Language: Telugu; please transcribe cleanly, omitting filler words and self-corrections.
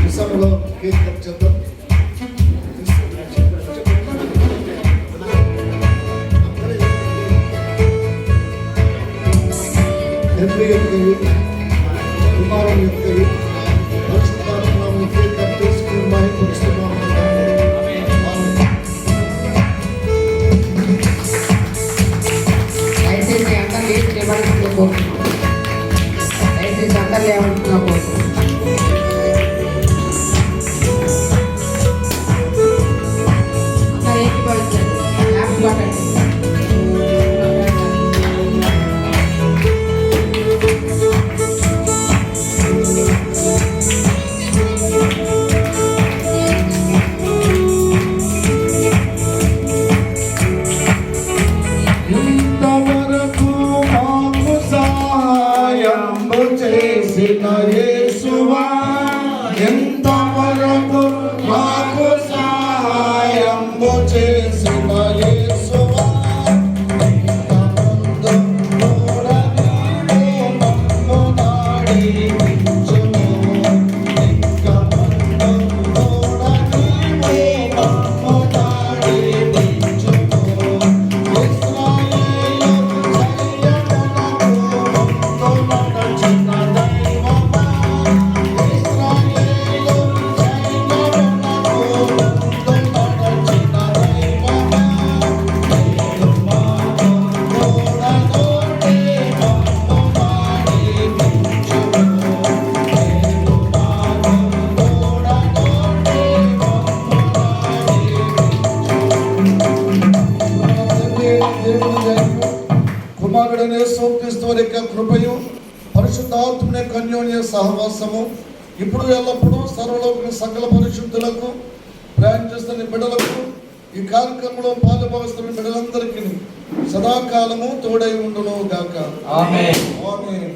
విషయంలో కేక్ కట్ చేద్దాం. తండ్రి యొక్కవి, కుమారుని యొక్కవి, పరిశుద్ధాత్మ కేక్ కట్ చేసుకుని మహిమపరుస్తున్నాము. దయచేసి అందరూ లేచి నిలబడుతున్నా కోరుతున్నాం. దయచేసి అందరూ లేవడుతున్నా కోరుతున్నాం. అందరూ ఏకీభవించండి. Happy birthday. ఇంతవరకు మాకు సహాయము చేసిన యేసువా, ఎంతవరకు మాకు సహాయము చేసిన యేసువా, ఇంతమందు కూడా నీవే మమ్ము నడిపించుము. ఇంతమందు కూడా నీవే మమ్ము నడిపించుము. కుమారుడైన యేసుక్రీస్తు వారి యొక్క కృపయు పరిశుద్ధాత్మని అన్యోన్య సహవాసము ఇప్పుడు ఎల్లప్పుడూ సర్వలోక సకల పరిశుద్ధులకు ప్రయాణం చేస్తున్న బిడ్డలకు ఈ కార్యక్రమంలో పాలుభాగస్తున్న బిడ్డలందరికీ సదాకాలము తోడై ఉండును గాక. ఆమేన్. ఆమేన్.